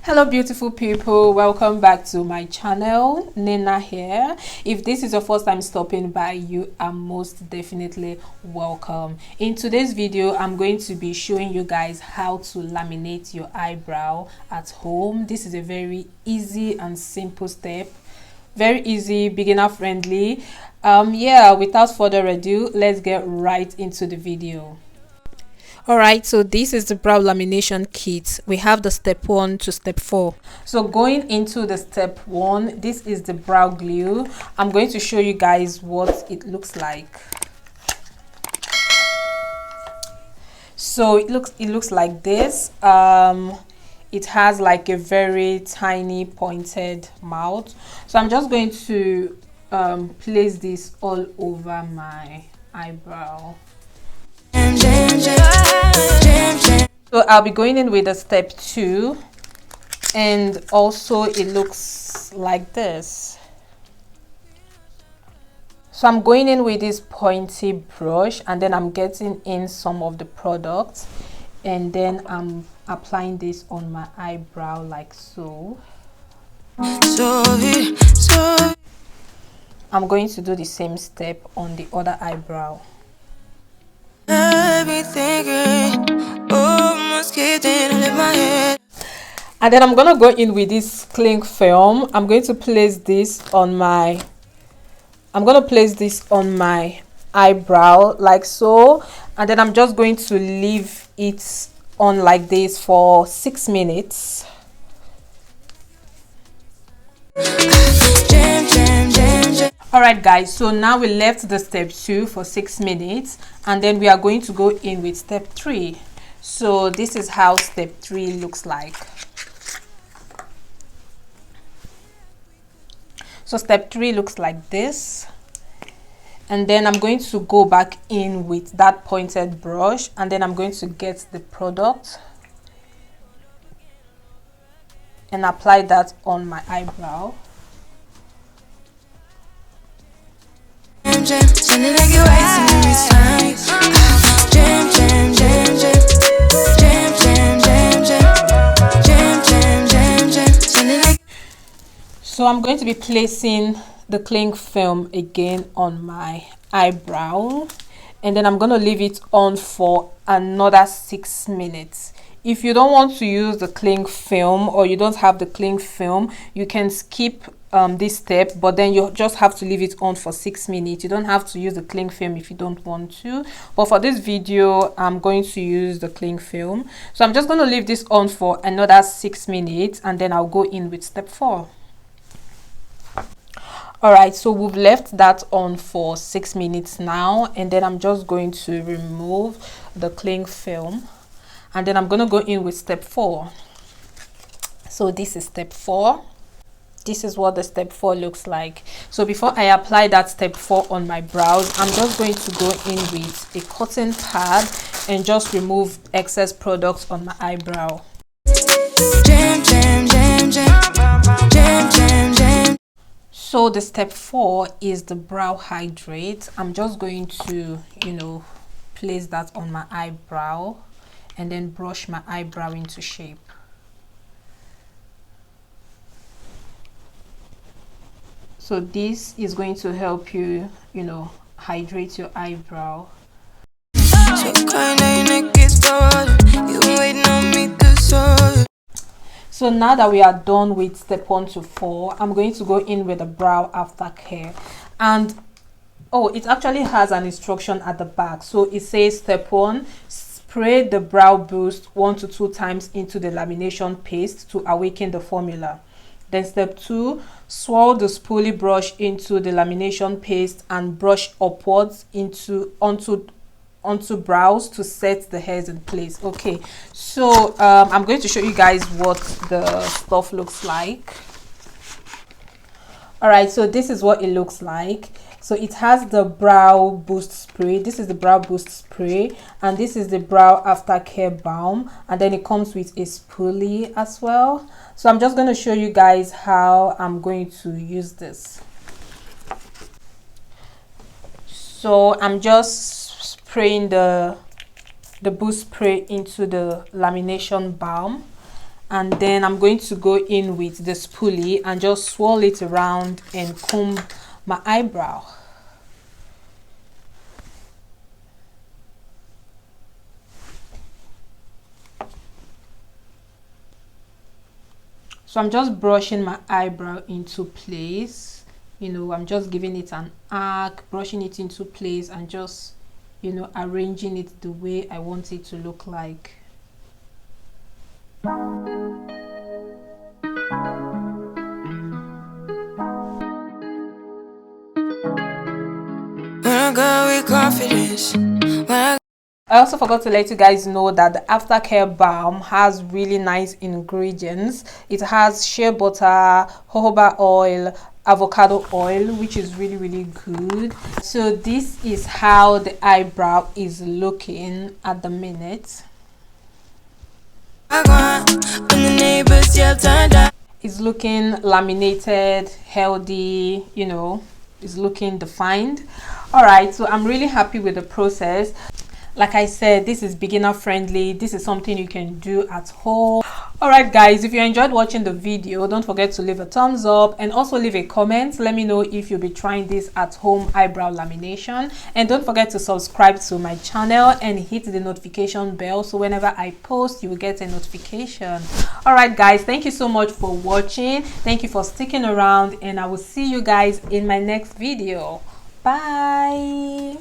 Hello beautiful people, welcome back to my channel. Nnenna here. If this is your first time stopping by, you are most definitely welcome. In today's video, I'm going to be showing you guys how to laminate your eyebrow at home. This is a very easy and simple step, very easy, beginner friendly. Without further ado, let's get right into the video. Alright, so this is the brow lamination kit. We have the step 1 to step 4. So going into the step 1, this is the brow glue. I'm going to show you guys what it looks like. So it looks like this. It has like a very tiny pointed mouth. So I'm just going to place this all over my eyebrow. So I'll be going in with a step 2, and also it looks like this. So I'm going in with this pointy brush, and then I'm getting in some of the product, and then I'm applying this on my eyebrow like so. I'm going to do the same step on the other eyebrow. And then I'm gonna go in with this cling film. I'm going to place this on my eyebrow like so, and then I'm just going to leave it on like this for 6 minutes. Alright guys, so now we left the step 2 for 6 minutes, and then we are going to go in with step 3. So this is how step 3 looks like. So step 3 looks like this, and then I'm going to go back in with that pointed brush, and then I'm going to get the product and apply that on my eyebrow. So I'm going to be placing the cling film again on my eyebrow, and then I'm going to leave it on for another 6 minutes. If you don't want to use the cling film, or you don't have the cling film, you can skip this step, but then you just have to leave it on for 6 minutes. You don't have to use the cling film if you don't want to, but for this video I'm going to use the cling film. So I'm just going to leave this on for another 6 minutes, and then I'll go in with step 4. Alright, so we've left that on for 6 minutes now, and then I'm just going to remove the cling film, and then I'm going to go in with step 4. So this is step 4. This is what the step 4 looks like. So before I apply that step 4 on my brows, I'm just going to go in with a cotton pad and just remove excess products on my eyebrow. So the step 4 is the brow hydrate. I'm just going to, place that on my eyebrow and then brush my eyebrow into shape. So this is going to help you, hydrate your eyebrow. So now that we are done with step 1 to 4, I'm going to go in with the brow aftercare. And it actually has an instruction at the back. So it says step 1, spray the brow boost 1 to 2 times into the lamination paste to awaken the formula. Then step 2, swirl the spoolie brush into the lamination paste and brush upwards onto brows to set the hairs in place. Okay, so I'm going to show you guys what the stuff looks like. Alright, so this is what it looks like. So it has the brow boost spray. This is the brow boost spray, and this is the brow aftercare balm, and then it comes with a spoolie as well. So I'm just going to show you guys how I'm going to use this. So I'm just spraying the boost spray into the lamination balm, and then I'm going to go in with the spoolie and just swirl it around and comb my eyebrow. So I'm just brushing my eyebrow into place. You know, I'm just giving it an arc, brushing it into place, and just, you know, arranging it the way I want it to look like. I also forgot to let you guys know that the aftercare balm has really nice ingredients. It has shea butter, jojoba oil, avocado oil, which is really good. So this is how the eyebrow is looking at the minute. It's looking laminated, healthy, you know, it's looking defined. All right, so I'm really happy with the process. Like I said, this is beginner friendly. This is something you can do at home. All right guys, if you enjoyed watching the video, don't forget to leave a thumbs up and also leave a comment. Let me know if you'll be trying this at home eyebrow lamination, and don't forget to subscribe to my channel and hit the notification bell so whenever I post you will get a notification. All right guys, thank you so much for watching. Thank you for sticking around, and I will see you guys in my next video. Bye.